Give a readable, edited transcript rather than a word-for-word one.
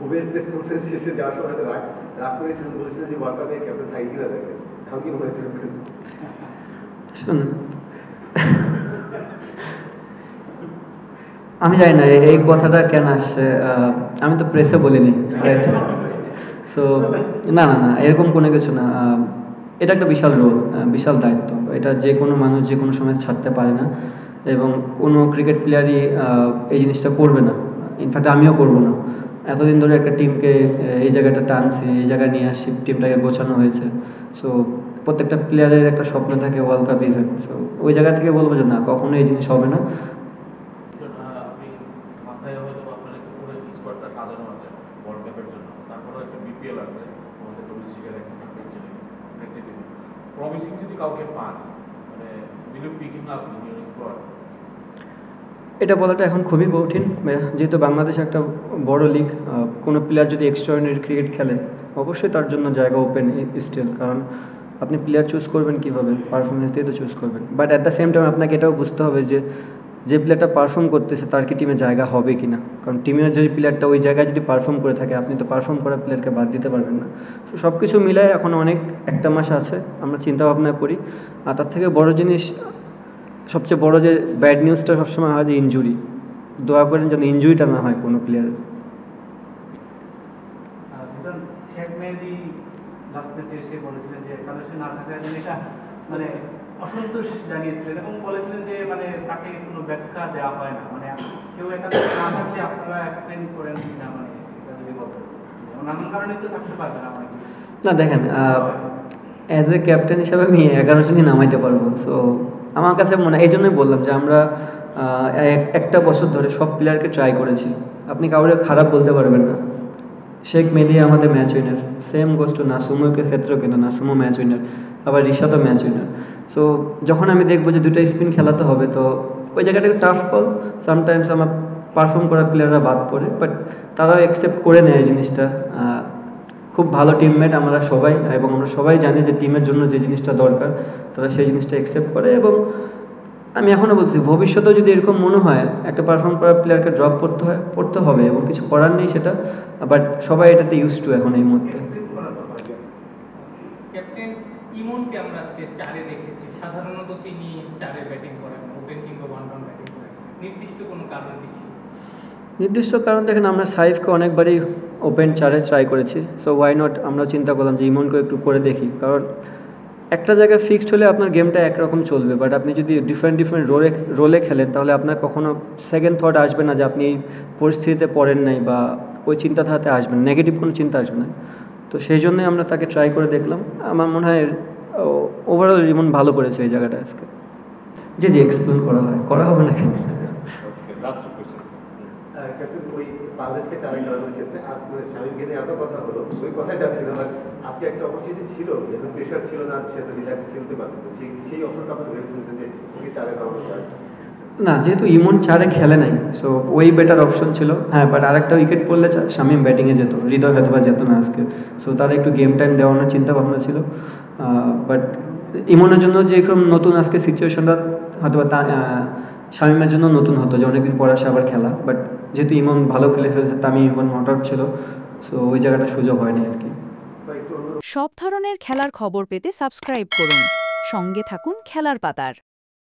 খুবের press conference শেষে যাওয়ার সময় হয়তো রাগ রাগ করেছিলেন, বলেছিলেন যে ওয়ার্ল্ড কাপে ক্যাপ্টেন থাকি কিনা দেখেন, এখন কি মনে করবেন? শুনুন, আমি জানি না এই কথাটা কেন আসছে, আমি তো প্রেসে বলিনি, রাইট? সো না না না, এরকম কোনো কিছু না। এটা একটা বিশাল রোল, বিশাল দায়িত্ব। এটা যে কোনো মানুষ যে কোনো সময় ছাড়তে পারে না, এবং কোনো ক্রিকেট প্লেয়ারই এই জিনিসটা করবে না। ইনফ্যাক্ট আমিও করব না। এতদিন ধরে একটা টিমকে এই জায়গাটা টানছি, এই জায়গায় নিয়ে আসছি, টিমটাকে গোছানো হয়েছে। সো প্রত্যেকটা প্লেয়ারের একটা স্বপ্ন থাকে ওয়ার্ল্ড কাপ ইভেন্ট। সো ওই জায়গা থেকে বলবো যে না, কখনো এই জিনিস হবে না। এটা বলাটা এখন খুবই কঠিন, যেহেতু বাংলাদেশ একটা বড় লিগ। কোনো প্লেয়ার যদি এক্সট্রাঅর্ডিনারি ক্রিকেট খেলে, অবশ্যই তার জন্য জায়গা ওপেন স্টিল। কারণ আপনি প্লেয়ার চুজ করবেন কীভাবে? পারফরমেন্স দিয়ে তো চুজ করবেন। But at the same time আপনাকে এটাও বুঝতে হবে যে যে প্লেয়ারটা পারফর্ম করতেছে তার কি টিমে জায়গা হবে কি না। কারণ টিমের যদি প্লেয়ারটা ওই জায়গায় যদি পারফর্ম করে থাকে, আপনি তো পারফর্ম করা প্লেয়ারকে বাদ দিতে পারবেন না। তো সব কিছু মিলায় এখন অনেক একটা মাস আছে, আমরা চিন্তা ভাবনা করি। আর তার থেকে বড় জিনিস, সবচেয়ে বড় যে ব্যাড নিউজটা সবসময় হয় যে ইনজুরি। দোয়া করেন যেন ইনজুরিটা না হয় কোনো প্লেয়ারের। শেখ মেহেদী লাস্ট ম্যাচে এসে বলেছিলেন যে একাদশে না থাকার জন্য এটা মানে অসন্তোষ জানিয়েছিলেন, এবং বলেছিলেন যে মানে তাকে কোনো ব্যাখ্যা দেওয়া হয় না, মানে কেউ একাদশে না থাকলে আপনারা এক্সপ্লেন করেন না, মানে এটা যদি বলতেন নানান কারণে তো থাকতে পারবে না। না দেখেন, অ্যাজ এ ক্যাপ্টেন হিসাবে আমি 11 জনই নামাইতে পারবো। সো আমার কাছে মনে হয়, এই জন্যই বললাম যে আমরা একটা বছর ধরে সব প্লেয়ারকে ট্রাই করেছি। আপনি কাউকে খারাপ বলতে পারবেন না। শেখ মেহেদী আমাদের match winner, same goes to নাসুমের ক্ষেত্রেও কিন্তু নাসুমও ম্যাচ উইনার, আবার রিশাদও ম্যাচ উইনার। সো যখন আমি দেখবো যে দুটো স্পিন খেলাতে হবে, তো ওই জায়গাটা টাফ কল। সামটাইমস আমার পারফর্ম করা প্লেয়াররা বাদ পড়ে, বাট তারাও অ্যাকসেপ্ট করে নেয় এই জিনিসটা। খুব ভালো টিমমেট আমরা সবাই, এবং আমরা সবাই জানি যে টিমের জন্য যে জিনিসটা দরকার তারা সেই জিনিসটা অ্যাকসেপ্ট করে। এবং আমি এখনও বলছি, ভবিষ্যতেও যদি এরকম মনে হয় একটা পারফর্ম করা প্লেয়ারকে ড্রপ করতে হবে এবং কিছু করার নেই সেটা, বাট সবাই এটাতে ইউজ টু এখন এই মুহূর্তে। ক্যাপ্টেন ইমনকে আমরা আজকে চারে দেখেছি, সাধারণত তিনি চারে ব্যাটিং করেন, ওপেন কিংবা ওয়ান ডাউন ব্যাটিং করেন, নির্দিষ্ট কোনো কারণ কি? নির্দিষ্ট কারণ দেখেন, আমরা সাইফকে অনেকবারই ওপেন চারে ট্রাই করেছি। সো ওয়াই নট, আমরা চিন্তা করলাম যে ইমনকে একটু করে দেখি। কারণ একটা জায়গায় ফিক্সড হলে আপনার গেমটা একরকম চলবে, বাট আপনি যদি ডিফারেন্ট রোলে খেলেন, তাহলে আপনার কখনো সেকেন্ড থট আসবে না যে আপনি এই পরিস্থিতিতে পড়েন নাই, বা ওই চিন্তাধারাতে আসবেন, নেগেটিভ কোনো চিন্তা আসবে না। তো সেই জন্যই আমরা তাকে ট্রাই করে দেখলাম। আমার মনে হয় ওভারঅল ইমন ভালো করেছে এই জায়গাটা আজকে। জি এক্সপ্লেন করা হবে না কেন? ক্যাপ্টেন, ওই বাংলাদেশকে চালাই করানোর ক্ষেত্রে আজকে শামীমকে নিয়ে এত কথা হলো, ওই কথাই যাচ্ছিল না। আজকে একটা অপরচুনিটি ছিল, যেহেতু প্রেশার ছিল না, সে তো রিল্যাক্স খেলতে পারতো, সেই অপশনটা আপনার ভেবেছিলেন যে ওকে চারে দেওয়ানো যায় না, যেহেতু ইমন চারে খেলে নাই, সো ওই বেটার অপশন ছিল। হ্যাঁ, বাট আরেকটা উইকেট পড়লে শামীম ব্যাটিংয়ে যেত, হৃদয় হয়তো বা যেত না আজকে। সো তার একটু গেম টাইম দেওয়ানোর চিন্তা ভাবনা ছিল। বাট ইমনের জন্য যে এরকম নতুন আজকে সিচুয়েশনটা হয়তো বা শামীমের জন্য নতুন হতো, যে অনেকদিন পর আসে আবার খেলা। বাট যেহেতু ইমন ভালো খেলে ফেলছে, তামিম ইমন নট আউট ছিল, সো ওই জায়গাটা সুযোগ হয়নি আর কি। সব ধরনের খেলার খবর পেতে সাবস্ক্রাইব করুন, সঙ্গে থাকুন খেলার পাতার।